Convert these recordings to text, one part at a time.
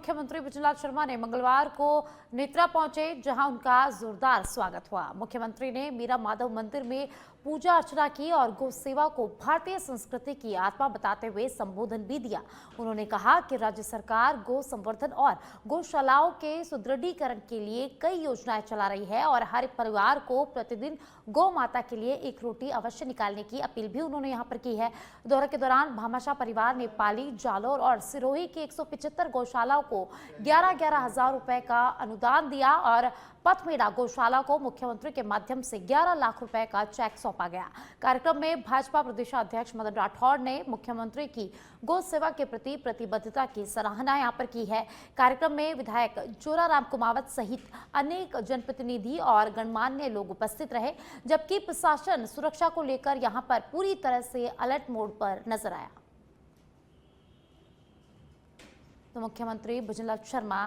मुख्यमंत्री भुजनलाल शर्मा ने मंगलवार को नेत्रा पहुंचे, जहां उनका जोरदार स्वागत हुआ। मुख्यमंत्री ने मीरा माधव मंदिर में पूजा अर्चना की और गौ सेवा को भारतीय संस्कृति की आत्मा बताते हुए संबोधन भी दिया। उन्होंने कहा कि राज्य सरकार गौ संवर्धन और गौशालाओं के सुदृढ़ीकरण के लिए कई योजनाएं चला रही है और हर परिवार को प्रतिदिन गौ माता के लिए एक रोटी अवश्य निकालने की अपील भी उन्होंने यहां पर की है। दौरे के दौरान भामाशाह परिवार ने पाली, जालोर और सिरोही की 175 गौशालाओं को 11-11 हजार रुपए का अनुदान दिया और पथमेड़ा गौशाला को मुख्यमंत्री के माध्यम से 11 लाख रुपए का चेक सौंपा गया। कार्यक्रम में भाजपा प्रदेशाध्यक्ष मदन राठौड़ ने मुख्यमंत्री की गौ सेवा के प्रति प्रतिबद्धता की सराहना यहां पर की है। कार्यक्रम में विधायक जोराराम कुमावत सहित अनेक जनप्रतिनिधि और गणमान्य लोग उपस्थित रहे, जबकि प्रशासन सुरक्षा को लेकर यहां पर पूरी तरह से अलर्ट मोड पर नजर आया। तो मुख्यमंत्री भुजनलाल शर्मा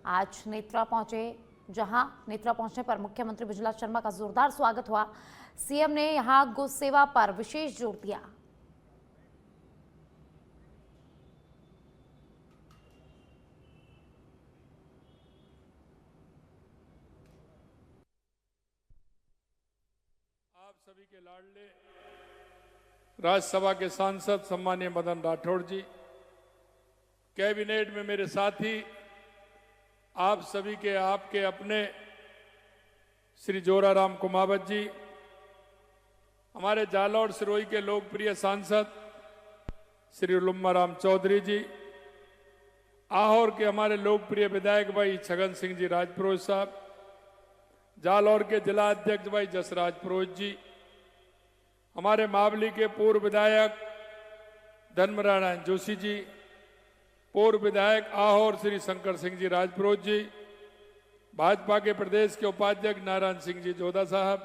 आज नेत्रा पहुंचे, जहां नेत्रा पहुंचने पर मुख्यमंत्री भुजनलाल शर्मा का जोरदार स्वागत हुआ। सीएम ने यहां गौ सेवा पर विशेष जोर दिया। आप सभी के लाडले राज्यसभा के सांसद सम्मानीय मदन राठौड़ जी, कैबिनेट में मेरे साथी, आप सभी के आपके अपने श्री जोराराम कुमावत जी, हमारे जालौर सिरोही के लोकप्रिय सांसद श्री लुम्माराम चौधरी जी, आहोर के हमारे लोकप्रिय विधायक भाई छगन सिंह जी राजपुरोहित साहब, जालौर के जिला अध्यक्ष भाई जसराज पुरोहित जी, हमारे मावली के पूर्व विधायक धर्मनारायण जोशी जी, पूर्व विधायक आहोर श्री शंकर सिंह जी राजपुरोहित जी, भाजपा के प्रदेश के उपाध्यक्ष नारायण सिंह जी जोधा साहब,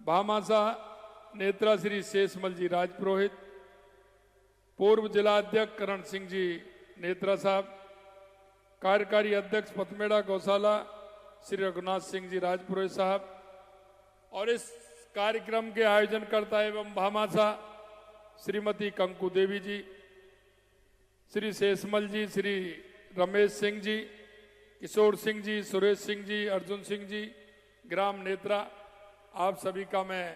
भामाशाह नेत्रा श्री शेषमल जी राजपुरोहित, पूर्व जिला अध्यक्ष करण सिंह जी नेत्रा साहब, कार्यकारी अध्यक्ष पथमेड़ा गौशाला श्री रघुनाथ सिंह जी राजपुरोहित साहब, और इस कार्यक्रम के आयोजनकर्ता एवं भामाशाह श्रीमती कंकु देवी जी, श्री शेषमल जी, श्री रमेश सिंह जी, किशोर सिंह जी, सुरेश सिंह जी, अर्जुन सिंह जी, ग्राम नेत्रा, आप सभी का मैं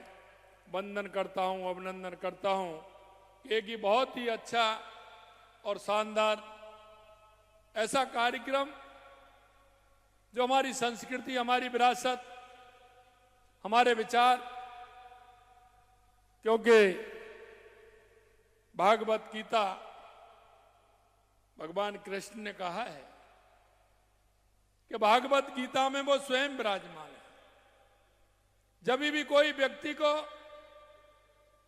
वंदन करता हूं, अभिनंदन करता हूं। एक ही बहुत ही अच्छा और शानदार ऐसा कार्यक्रम जो हमारी संस्कृति, हमारी विरासत, हमारे विचार, क्योंकि भागवत गीता भगवान कृष्ण ने कहा है कि भागवत गीता में वो स्वयं विराजमान है। जब भी कोई व्यक्ति को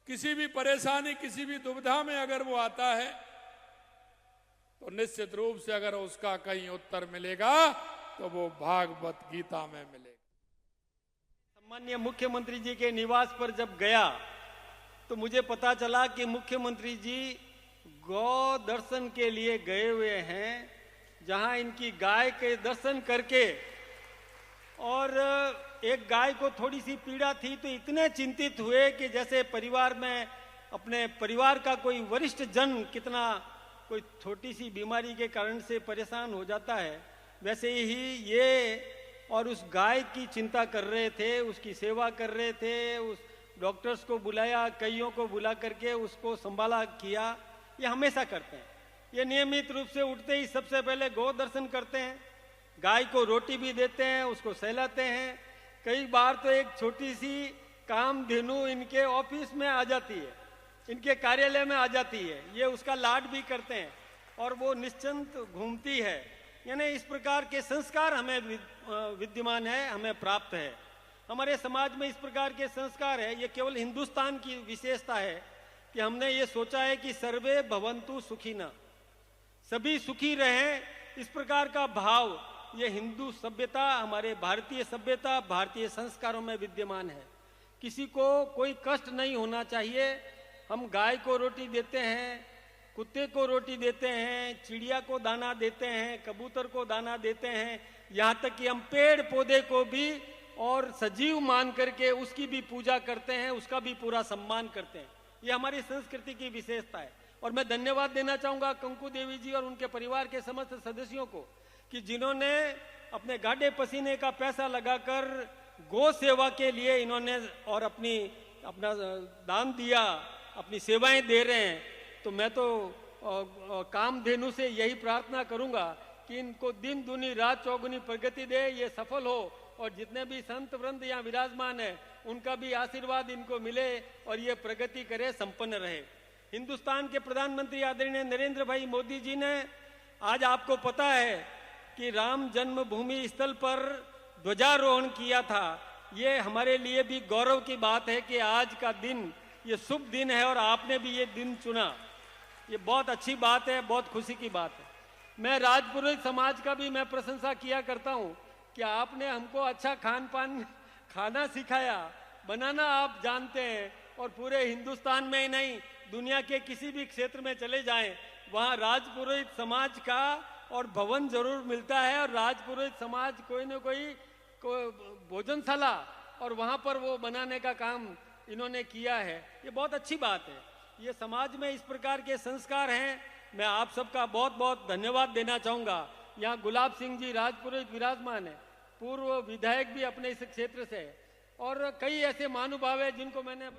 किसी भी परेशानी, किसी भी दुविधा में अगर वो आता है, तो निश्चित रूप से अगर उसका कहीं उत्तर मिलेगा तो वो भागवत गीता में मिलेगा। सम्मानीय मुख्यमंत्री जी के निवास पर जब गया तो मुझे पता चला कि मुख्यमंत्री जी गौ दर्शन के लिए गए हुए हैं, जहां इनकी गाय के दर्शन करके, और एक गाय को थोड़ी सी पीड़ा थी तो इतने चिंतित हुए कि जैसे परिवार में अपने परिवार का कोई वरिष्ठ जन कितना कोई छोटी सी बीमारी के कारण से परेशान हो जाता है, वैसे ही ये और उस गाय की चिंता कर रहे थे, उसकी सेवा कर रहे थे। उस डॉक्टर्स को बुलाया, कईयों को बुला करके उसको संभाला किया। ये हमेशा करते हैं। ये नियमित रूप से उठते ही सबसे पहले गौ दर्शन करते हैं, गाय को रोटी भी देते हैं, उसको सहलाते हैं। कई बार तो एक छोटी सी कामधेनु इनके ऑफिस में आ जाती है, इनके कार्यालय में आ जाती है, ये उसका लाड भी करते हैं और वो निश्चिंत घूमती है। यानी इस प्रकार के संस्कार हमें विद्यमान है, हमें प्राप्त है। हमारे समाज में इस प्रकार के संस्कार है। ये केवल हिंदुस्तान की विशेषता है कि हमने ये सोचा है कि सर्वे भवन्तु सुखिनः, सभी सुखी रहें। इस प्रकार का भाव ये हिंदू सभ्यता, हमारे भारतीय सभ्यता, भारतीय संस्कारों में विद्यमान है। किसी को कोई कष्ट नहीं होना चाहिए। हम गाय को रोटी देते हैं, कुत्ते को रोटी देते हैं, चिड़िया को दाना देते हैं, कबूतर को दाना देते हैं, यहाँ तक कि हम पेड़ पौधे को भी और सजीव मान करके उसकी भी पूजा करते हैं, उसका भी पूरा सम्मान करते हैं। ये हमारी संस्कृति की विशेषता है। और मैं धन्यवाद देना चाहूंगा कंकु देवी जी और उनके परिवार के समस्त सदस्यों को कि जिन्होंने अपने गाढ़े पसीने का पैसा लगाकर गौ सेवा के लिए इन्होंने और अपना दान दिया, अपनी सेवाएं दे रहे हैं। तो मैं तो कामधेनु से यही प्रार्थना करूंगा कि इनको दिन दूनी रात चौगुनी प्रगति दे, ये सफल हो और जितने भी संत वृंद यहाँ विराजमान है उनका भी आशीर्वाद इनको मिले और ये प्रगति करे, संपन्न रहे। हिंदुस्तान के प्रधानमंत्री आदरणीय नरेंद्र भाई मोदी जी ने, आज आपको पता है कि राम जन्मभूमि स्थल पर ध्वजारोहण किया था। ये हमारे लिए भी गौरव की बात है कि आज का दिन ये शुभ दिन है और आपने भी ये दिन चुना। ये बहुत अच्छी बात है, बहुत खुशी की बात है। मैं राजपुरोहित समाज का भी मैं प्रशंसा किया करता हूँ कि आपने हमको अच्छा खान पान खाना सिखाया, बनाना आप जानते हैं और पूरे हिंदुस्तान में ही नहीं दुनिया के किसी भी क्षेत्र में चले जाएं वहाँ राजपुरोहित समाज का और भवन जरूर मिलता है और राजपुरोहित समाज कोई न कोई भोजनशाला और वहाँ पर वो बनाने का काम इन्होंने किया है। ये बहुत अच्छी बात है। ये समाज में इस प्रकार के संस्कार हैं। मैं आप सबका बहुत बहुत धन्यवाद देना चाहूँगा। यहाँ गुलाब सिंह जी राजपुरोहित विराजमान है, पूर्व विधायक भी अपने इस क्षेत्र से है और कई ऐसे महानुभाव है जिनको मैंने।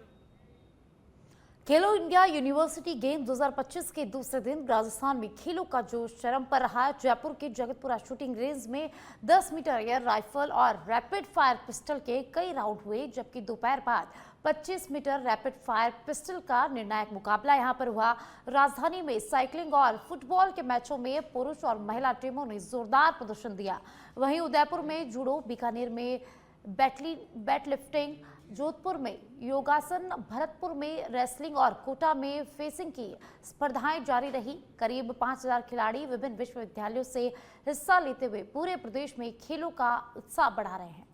खेलो इंडिया यूनिवर्सिटी गेम्स 2025 के दूसरे दिन राजस्थान में खेलों का जोश चरम पर रहा। जयपुर के जगतपुरा शूटिंग रेंज में 10 मीटर एयर राइफल और रैपिड फायर पिस्टल के कई राउंड हुए, जबकि दोपहर बाद 25 मीटर रैपिड फायर पिस्टल का निर्णायक मुकाबला यहां पर हुआ। राजधानी में साइकिलिंग और फुटबॉल के मैचों में पुरुष और महिला टीमों ने जोरदार प्रदर्शन दिया। वहीं उदयपुर में जूडो, बीकानेर में बैटलिफ्टिंग, जोधपुर में योगासन, भरतपुर में रेसलिंग और कोटा में फेंसिंग की स्पर्धाएं जारी रही। करीब 5000 खिलाड़ी विभिन्न विश्वविद्यालयों से हिस्सा लेते हुए पूरे प्रदेश में खेलों का उत्साह बढ़ा रहे हैं।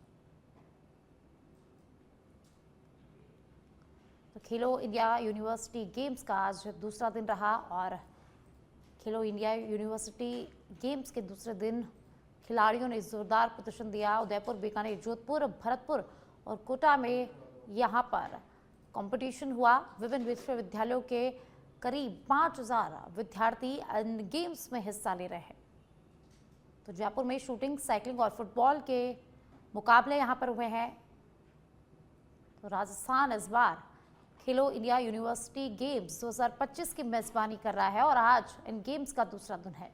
तो खेलो इंडिया यूनिवर्सिटी गेम्स का आज दूसरा दिन रहा और खेलो इंडिया यूनिवर्सिटी गेम्स के दूसरे दिन खिलाड़ियों ने जोरदार प्रदर्शन दिया। उदयपुर, बीकानेर, जोधपुर, भरतपुर और कोटा में यहाँ पर कंपटीशन हुआ। विभिन्न विश्वविद्यालयों के करीब 5000 विद्यार्थी इन गेम्स में हिस्सा ले रहे हैं। तो जयपुर में शूटिंग, साइकिलिंग और फुटबॉल के मुकाबले यहाँ पर हुए हैं। तो राजस्थान इस बार खेलो इंडिया यूनिवर्सिटी गेम्स 2025 की मेजबानी कर रहा है और आज इन गेम्स का दूसरा दिन है।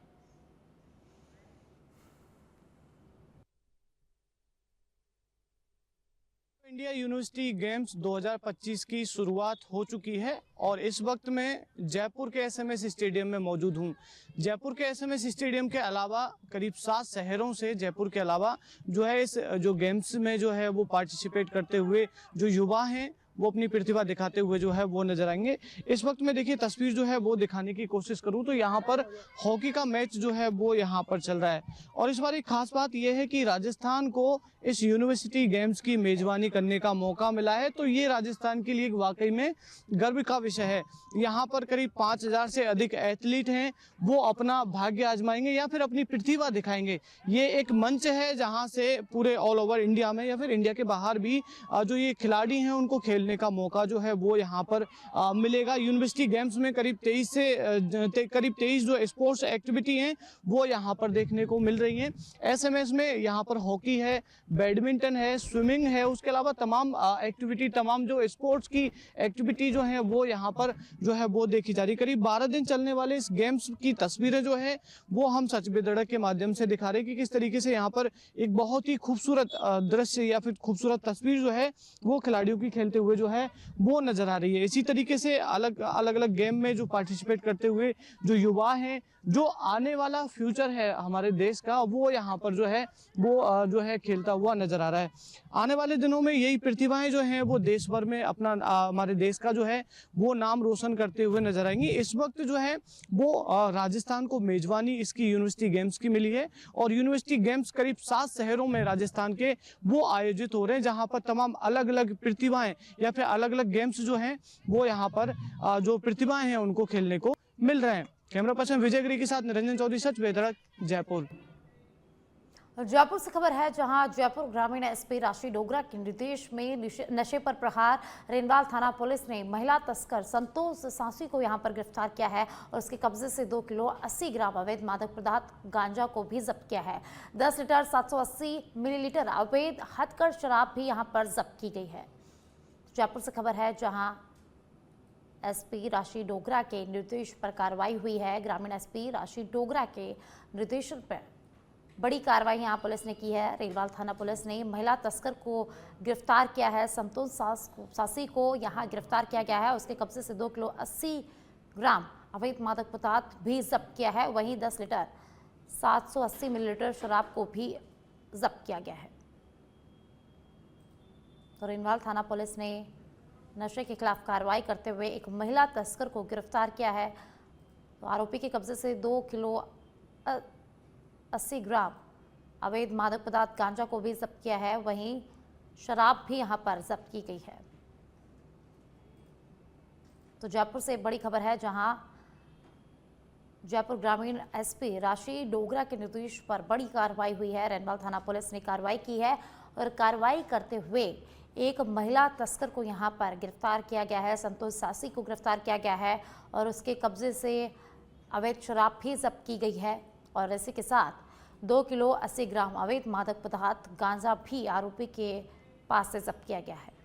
इंडिया यूनिवर्सिटी गेम्स 2025 की शुरुआत हो चुकी है और इस वक्त मैं जयपुर के एसएमएस स्टेडियम में मौजूद हूं। जयपुर के एसएमएस स्टेडियम के अलावा करीब 7 शहरों से जयपुर के अलावा जो है इस जो गेम्स में जो है वो पार्टिसिपेट करते हुए जो युवा हैं वो अपनी प्रतिभा दिखाते हुए जो है वो नजर आएंगे। इस वक्त में देखिए तस्वीर जो है वो दिखाने की कोशिश करूं तो यहाँ पर हॉकी का मैच जो है वो यहाँ पर चल रहा है और इस बार एक खास बात यह है कि राजस्थान को इस यूनिवर्सिटी गेम्स की मेजबानी करने का मौका मिला है। तो ये राजस्थान के लिए वाकई में गर्व का विषय है। यहाँ पर करीब 5000 से अधिक एथलीट हैं, वो अपना भाग्य आजमाएंगे या फिर अपनी प्रतिभा दिखाएंगे। ये एक मंच है जहाँ से पूरे ऑल ओवर इंडिया में या फिर इंडिया के बाहर भी जो ये खिलाड़ी हैं उनको खेलने का मौका जो है वो यहाँ पर मिलेगा। यूनिवर्सिटी गेम्स में करीब 23 जो स्पोर्ट्स एक्टिविटी हैं वो यहाँ पर देखने को मिल रही हैं। एसएमएस में यहाँ पर हॉकी है, बैडमिंटन है, स्विमिंग है, उसके अलावा तमाम एक्टिविटी, तमाम जो स्पोर्ट्स की एक्टिविटी जो है वो यहाँ पर जो है वो देखी जा रही। करीब 12 दिन चलने वाले इस गेम्स की तस्वीरें जो है वो हम सच बेधड़क के माध्यम से दिखा रहे हैं कि किस तरीके से यहाँ पर एक बहुत ही खूबसूरत दृश्य या फिर खूबसूरत तस्वीर जो है वो खिलाड़ियों की खेलते हुए जो है वो नजर आ रही है। इसी तरीके से अलग अलग गेम में जो पार्टिसिपेट करते हुए जो युवा हैं, जो आने वाला फ्यूचर है हमारे देश का, वो यहाँ पर जो है वो जो है खेलता हुआ नजर आ रहा है। आने वाले दिनों में यही प्रतिभाएं जो हैं वो देश भर में अपना हमारे देश का जो है वो नाम रोशन करते हुए नजर आएंगी। इस वक्त जो है वो राजस्थान को मेजबानी इसकी यूनिवर्सिटी गेम्स की मिली है और यूनिवर्सिटी गेम्स करीब 7 शहरों में राजस्थान के वो आयोजित हो रहे हैं जहाँ पर तमाम अलग अलग प्रतिभाएं या फिर अलग अलग गेम्स जो हैं वो यहाँ पर जो प्रतिभाएं हैं उनको खेलने को मिल रहे हैं। कैमरा पर्सन विजय गिरी के साथ निरंजन चौधरी, सच बेधड़क, जयपुर। जयपुर से खबर है, जहां जयपुर ग्रामीण एसपी राशि डोगरा के निर्देश में नशे पर प्रहार रेनवाल थाना पुलिस ने महिला तस्कर संतोष सासी को यहां पर गिरफ्तार किया है और उसके कब्जे से 2 किलो 80 ग्राम अवैध मादक पदार्थ गांजा को भी जब्त किया है। 10 लीटर 780 मिलीलीटर अवैध हथकर शराब भी यहां पर जब्त की गई है। जयपुर से खबर है, जहां एसपी राशि डोगरा के निर्देश पर कार्रवाई हुई है। ग्रामीण एसपी राशि डोगरा के निर्देशन पर बड़ी कार्रवाई यहां पुलिस ने की है। रेलवाल थाना पुलिस ने महिला तस्कर को गिरफ्तार किया है। संतोष सासी को यहां गिरफ्तार किया गया है। उसके कब्जे से 2 किलो 80 ग्राम अवैध मादक पदार्थ भी जब्त किया है। वहीं 10 लीटर 780 मिलीलीटर शराब को भी जब्त किया गया है। तो रेलवाल थाना पुलिस ने नशे के खिलाफ कार्रवाई करते हुए एक महिला तस्कर को गिरफ्तार किया है। तो आरोपी के कब्जे से 2 किलो 80 ग्राम अवैध मादक पदार्थ गांजा को भी जब्त किया है। वहीं शराब भी यहां पर जब्त की गई है। तो जयपुर से बड़ी खबर है, जहां जयपुर ग्रामीण एसपी राशि डोगरा के निर्देश पर बड़ी कार्रवाई हुई है। रेनवाल थाना पुलिस ने कार्रवाई की है और कार्रवाई करते हुए एक महिला तस्कर को यहां पर गिरफ्तार किया गया है। संतोष सासी को गिरफ्तार किया गया है और उसके कब्जे से अवैध शराब भी जब्त की गई है और इसी के साथ 2 किलो 80 ग्राम अवैध मादक पदार्थ गांजा भी आरोपी के पास से जब्त किया गया है।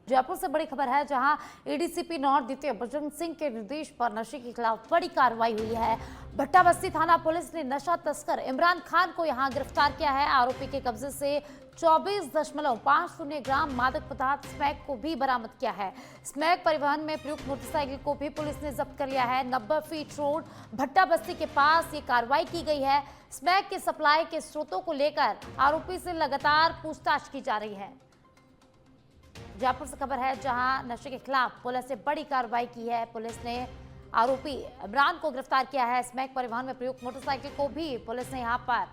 जयपुर से बड़ी खबर है, जहां एडीसीपी नॉर्थ द्वितीय बजरंग सिंह के निर्देश पर नशे के खिलाफ बड़ी कार्रवाई हुई है। भट्टा बस्ती थाना पुलिस ने नशा तस्कर इमरान खान को यहां गिरफ्तार किया है। आरोपी के कब्जे से 24.50 ग्राम मादक पदार्थ स्मैक को भी बरामद किया है। स्मैक परिवहन में प्रयुक्त मोटरसाइकिल को भी पुलिस ने जब्त कर लिया है। 90 फीट रोड भट्टा बस्ती के पास ये कार्रवाई की गई है। स्मैक के सप्लाई के स्रोतों को लेकर आरोपी से लगातार पूछताछ की जा रही है। जयपुर से खबर है, जहां नशे के खिलाफ पुलिस ने बड़ी कार्रवाई की है। पुलिस ने आरोपी इमरान को गिरफ्तार किया है। स्मैक परिवहन में प्रयुक्त मोटरसाइकिल को भी पुलिस ने यहां पर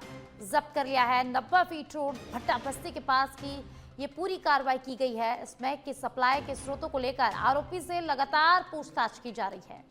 जब्त कर लिया है। 90 फीट रोड भट्टा बस्ती के पास की ये पूरी कार्रवाई की गई है। स्मैक की सप्लाई के स्रोतों को लेकर आरोपी से लगातार पूछताछ की जा रही है।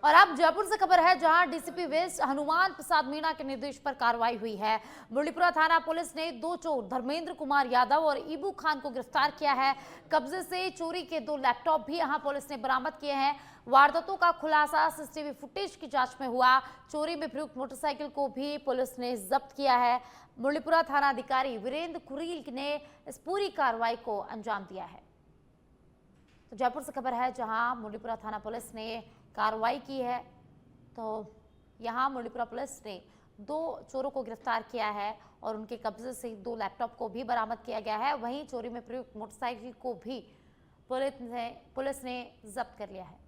और अब जयपुर से खबर है, जहां डीसीपी वेस्ट हनुमान प्रसाद मीणा के निर्देश पर कार्रवाई हुई है। मुरलीपुरा थाना पुलिस ने 2 चोर धर्मेंद्र कुमार यादव और ईबू खान को गिरफ्तार किया है। कब्जे से चोरी के 2 लैपटॉप भी यहां पुलिस ने बरामद किए हैं। वारदातों का खुलासा सीसीटीवी फुटेज की जांच में हुआ। चोरी में प्रयुक्त मोटरसाइकिल को भी पुलिस ने जब्त किया है। मुरलीपुरा थाना अधिकारी वीरेंद्र कुरील ने इस पूरी कार्रवाई को अंजाम दिया है। तो जयपुर से खबर है, जहां मुरलीपुरा थाना पुलिस ने कार्रवाई की है। तो यहां मुरलीपुरा पुलिस ने 2 चोरों को गिरफ्तार किया है और उनके कब्जे से 2 लैपटॉप को भी बरामद किया गया है। वहीं चोरी में प्रयुक्त मोटरसाइकिल को भी पुलिस ने जब्त कर लिया है।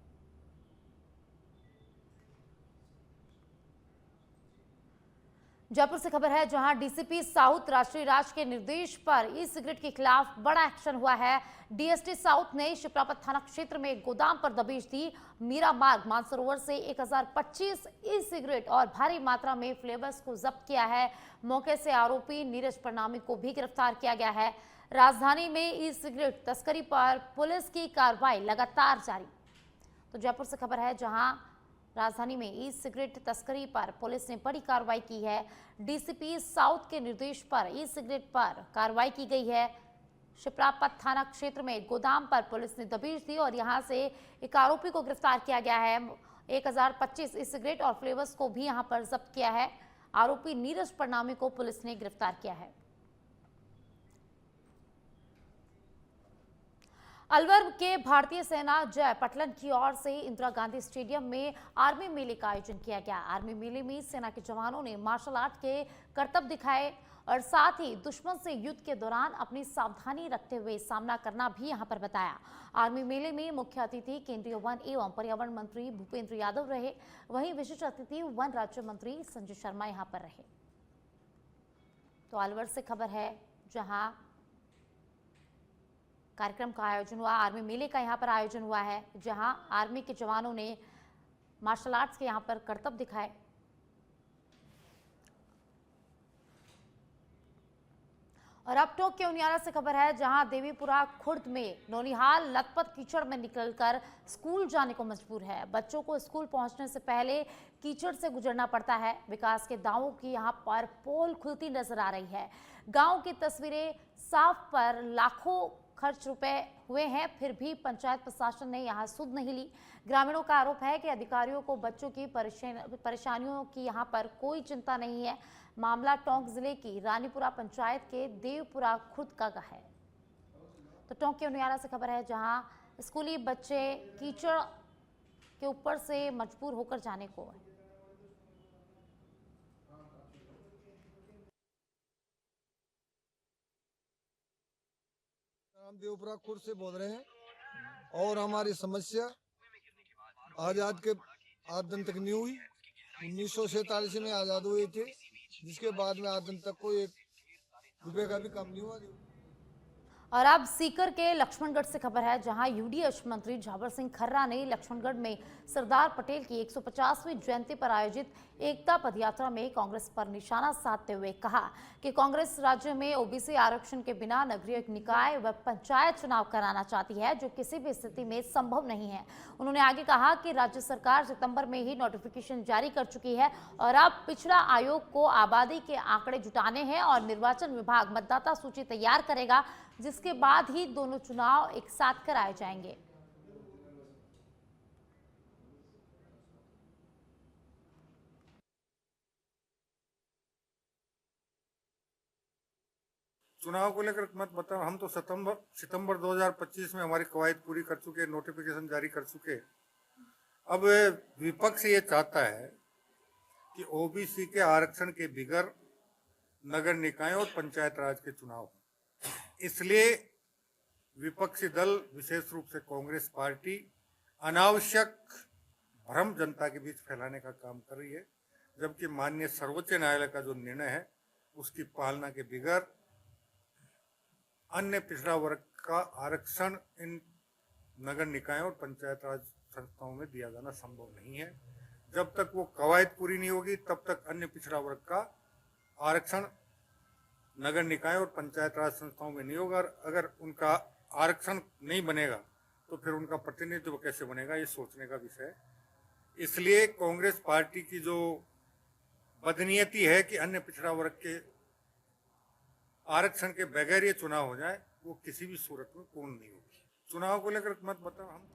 जयपुर से खबर है, जहां डीसीपी साउथ राष्ट्रीय राज के निर्देश पर ई सिगरेट के खिलाफ बड़ा एक्शन हुआ है। डीएसटी साउथ ने शिप्रापत थाना क्षेत्र में एक गोदाम पर दबिश दी। मीरा मार्ग मानसरोवर से 1025 ई सिगरेट और भारी मात्रा में फ्लेवर्स को जब्त किया है। मौके से आरोपी नीरज प्रणामी को भी गिरफ्तार किया गया है। राजधानी में ई सिगरेट तस्करी पर पुलिस की कार्रवाई लगातार जारी। तो जयपुर से खबर है, जहां राजधानी में ई सिगरेट तस्करी पर पुलिस ने बड़ी कार्रवाई की है। डीसीपी साउथ के निर्देश पर ई सिगरेट पर कार्रवाई की गई है। शिप्रापत थाना क्षेत्र में गोदाम पर पुलिस ने दबिश दी और यहां से एक आरोपी को गिरफ्तार किया गया है। 1025 ई सिगरेट और फ्लेवर्स को भी यहां पर जब्त किया है। आरोपी नीरज प्रणामी को पुलिस ने गिरफ्तार किया है। अलवर के भारतीय सेना जय पटलन की ओर से इंदिरा गांधी स्टेडियम में आर्मी मेले का आयोजन किया गया। आर्मी मेले में सेना के जवानों ने मार्शल आर्ट के करतब दिखाए और साथ ही दुश्मन से युद्ध के दौरान अपनी सावधानी रखते हुए सामना करना भी यहां पर बताया। आर्मी मेले में मुख्य अतिथि केंद्रीय वन एवं पर्यावरण मंत्री भूपेंद्र यादव रहे। वहीं विशिष्ट अतिथि वन राज्य मंत्री संजय शर्मा यहां पर रहे। तो अलवर से खबर है, जहां कार्यक्रम का आयोजन हुआ, आर्मी मेले का यहां पर आयोजन हुआ है, जहां आर्मी के जवानों ने मार्शल आर्ट्स के यहां पर करतब दिखाए। और अब टोंक के उनियारा से खबर है, जहां देवीपुरा खुर्द में नौनिहाल लथपथ कीचड़ में निकलकर स्कूल जाने को मजबूर है। बच्चों को स्कूल पहुंचने से पहले कीचड़ से गुजरना पड़ता है। विकास के दावों की यहां पर पोल खुलती नजर आ रही है। गांव की तस्वीरें साफ पर लाखों खर्च रुपए हुए हैं, फिर भी पंचायत प्रशासन ने यहां सुध नहीं ली। ग्रामीणों का आरोप है कि अधिकारियों को बच्चों की परेशानियों की यहां पर कोई चिंता नहीं है। मामला टोंक जिले की रानीपुरा पंचायत के देवपुरा खुर्द का है। तो टोंक के उनियारा से खबर है, जहां स्कूली बच्चे कीचड़ के ऊपर से मजबूर होकर जाने को है। हम देवपुरा खुर्द से बोल रहे हैं और हमारी समस्या आजाद दिन तक नहीं हुई। 1947 में आजाद हुए थे, जिसके बाद में आज दिन तक कोई 1 रुपए का भी कम नहीं हुआ। और अब सीकर के लक्ष्मणगढ़ से खबर है, जहां यूडीएच मंत्री झावर सिंह खर्रा ने लक्ष्मणगढ़ में सरदार पटेल की 150वीं जयंती पर आयोजित एकता पदयात्रा में कांग्रेस पर निशाना साधते हुए कहा कि कांग्रेस राज्य में ओबीसी आरक्षण के बिना नगरीय निकाय व पंचायत चुनाव कराना चाहती है, जो किसी भी स्थिति में संभव नहीं है। उन्होंने आगे कहा कि राज्य सरकार सितंबर में ही नोटिफिकेशन जारी कर चुकी है और अब पिछड़ा आयोग को आबादी के आंकड़े जुटाने हैं और निर्वाचन विभाग मतदाता सूची तैयार करेगा, जिसके बाद ही दोनों चुनाव एक साथ कराए जाएंगे। चुनाव को लेकर मत बताओ, हम तो सितंबर 2025 में हमारी कवायद पूरी कर चुके, नोटिफिकेशन जारी कर चुके। अब विपक्ष ये चाहता है कि ओबीसी के आरक्षण के बिगैर नगर निकाय और पंचायत राज के चुनाव, इसलिए विपक्षी दल विशेष रूप से कांग्रेस पार्टी अनावश्यक भ्रम जनता के बीच फैलाने का काम कर रही है, जबकि माननीय सर्वोच्च न्यायालय का जो निर्णय है उसकी पालना के बिगैर अन्य पिछड़ा वर्ग का आरक्षण इन नगर निकायों और पंचायत राज संस्थाओं में दिया जाना संभव नहीं है। जब तक वो कवायद पूरी नहीं होगी तब तक अन्य पिछड़ा वर्ग का आरक्षण नगर निकाय और पंचायत राज संस्थाओं में नहीं होगा। अगर उनका आरक्षण नहीं बनेगा तो फिर उनका प्रतिनिधित्व कैसे बनेगा, ये सोचने का विषय है। इसलिए कांग्रेस पार्टी की जो बदनीयती है कि अन्य पिछड़ा वर्ग के आरक्षण के बगैर ये चुनाव हो जाए, वो किसी भी सूरत में पूर्ण नहीं होगी। चुनाव को लेकर मत बताओ। हम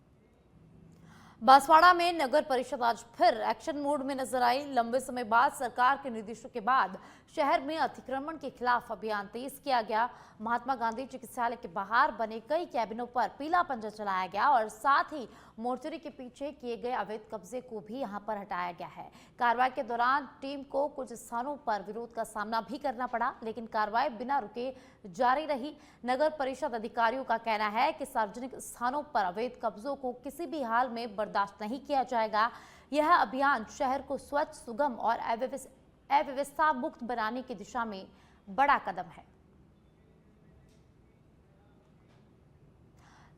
बांसवाड़ा में नगर परिषद आज फिर एक्शन मोड में नजर आई। लंबे समय बाद सरकार के निर्देशों के बाद शहर में अतिक्रमण के खिलाफ अभियान तेज किया गया। महात्मा गांधी चिकित्सालय के बाहर बने कई कैबिनों पर पीला पंजा चलाया गया और साथ ही मोर्चरी के पीछे किए गए अवैध कब्जे को भी यहां पर हटाया गया है। कार्रवाई के दौरान टीम को कुछ स्थानों पर विरोध का सामना भी करना पड़ा, लेकिन कार्रवाई बिना रुके जारी रही। नगर परिषद अधिकारियों का कहना है कि सार्वजनिक स्थानों पर अवैध कब्जों को किसी भी हाल में बर्दाश्त नहीं किया जाएगा। यह अभियान शहर को स्वच्छ, सुगम और अव्यवस्था मुक्त बनाने की दिशा में बड़ा कदम है।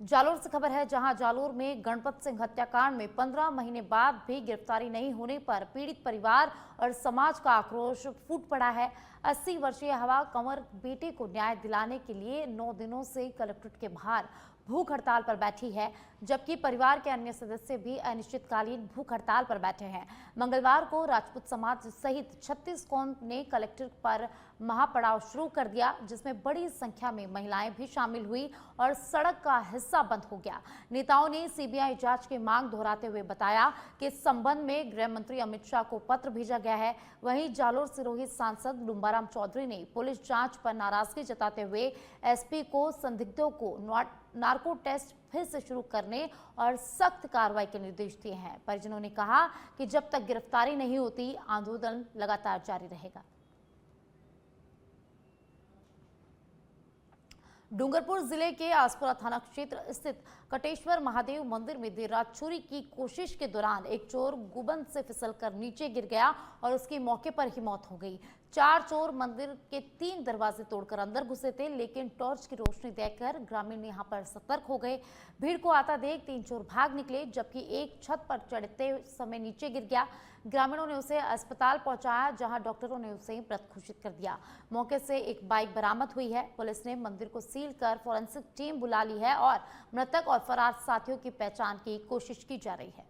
जालोर से खबर है, जहां जालोर में गणपत सिंह हत्याकांड में 15 महीने बाद भी गिरफ्तारी नहीं होने पर पीड़ित परिवार और समाज का आक्रोश फूट पड़ा है। 80 वर्षीय हवा कंवर बेटे को न्याय दिलाने के लिए 9 दिनों से कलेक्ट्रेट के बाहर भूख हड़ताल पर बैठी है, जबकि परिवार के अन्य सदस्य भी अनिश्चितकालीन भूख हड़ताल पर बैठे हैं। मंगलवार को राजपूत समाज सहित 36 कौम ने कलेक्टर पर महापड़ाव शुरू कर दिया, जिसमें बड़ी संख्या में महिलाएं भी शामिल हुई और सड़क का हिस्सा बंद हो गया। नेताओं ने सीबीआई जांच की मांग दोहराते हुए बताया कि इस संबंध में गृह मंत्री अमित शाह को पत्र भेजा गया है। वहीं जालोर सिरोही सांसद लुम्बाराम चौधरी ने पुलिस जांच पर नाराजगी जताते हुए एसपी को संदिग्धों को नार्को टेस्ट फिर से शुरू करने और सख्त कार्रवाई के निर्देश दिए हैं। परिजनों ने कहा कि जब तक गिरफ्तारी नहीं होती, आंदोलन लगातार जारी रहेगा। डूंगरपुर जिले के आसपुरा थाना क्षेत्र स्थित कटेश्वर महादेव मंदिर में देर रात चोरी की कोशिश के दौरान एक चोर गुबंद से फिसलकर नीचे गिर गया और उसकी मौके पर ही मौत हो गई। 4 चोर मंदिर के 3 दरवाजे तोड़कर अंदर घुसे थे, लेकिन टॉर्च की रोशनी देखकर ग्रामीण यहां पर सतर्क हो गए। भीड़ को आता देख 3 चोर भाग निकले, जबकि एक छत पर चढ़ते समय नीचे गिर गया। ग्रामीणों ने उसे अस्पताल पहुंचाया, जहां डॉक्टरों ने उसे मृत घोषित कर दिया। मौके से एक बाइक बरामद हुई है। पुलिस ने मंदिर को सील कर फॉरेंसिक टीम बुला ली है और मृतक और फरार साथियों की पहचान की कोशिश की जा रही है।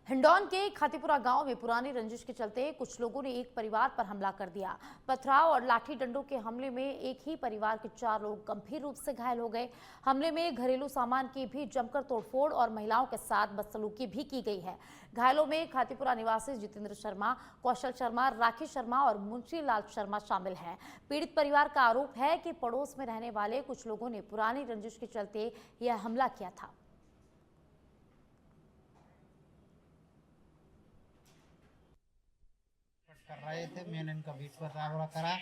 हिंडौन के खातीपुरा गांव में पुरानी रंजिश के चलते कुछ लोगों ने एक परिवार पर हमला कर दिया। पथराव और लाठी डंडों के हमले में एक ही परिवार के 4 लोग गंभीर रूप से घायल हो गए। हमले में घरेलू सामान की भी जमकर तोड़फोड़ और महिलाओं के साथ बदसलूकी भी की गई है। घायलों में खातीपुरा निवासी जितेंद्र शर्मा, कौशल शर्मा, राखी शर्मा और मुंशी लाल शर्मा शामिल हैं। पीड़ित परिवार का आरोप है कि पड़ोस में रहने वाले कुछ लोगों ने पुरानी रंजिश के चलते यह हमला किया था। कर रहे थे, मैंने इनका बीच में मुकाबला करा।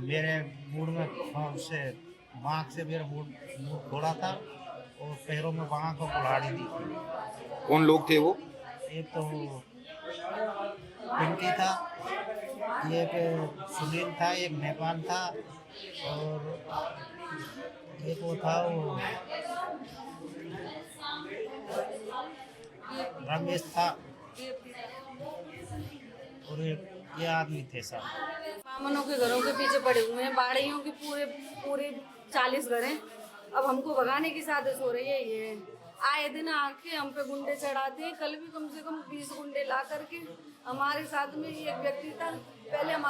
मेरे मूड में उससे बाँख से मेरा मूड थोड़ा था और पैरों में बाँख और कुल्हाड़ी दी। कौन लोग थे वो? एक तो पिंकी था, एक सुनील था, एक नेपाल था और एक वो था वो रमेश था और एक ये आदमी थे सब। मामनों के घरों के पीछे पड़े हुए हैं, बाड़ियों के पूरे 40 घर हैं। अब हमको भगाने की साजिश हो रही है। ये आए दिन आके हम पे गुंडे चढ़ाते हैं। कल भी कम से कम 20 गुंडे ला करके हमारे साथ में एक व्यक्ति था, पहले हमारे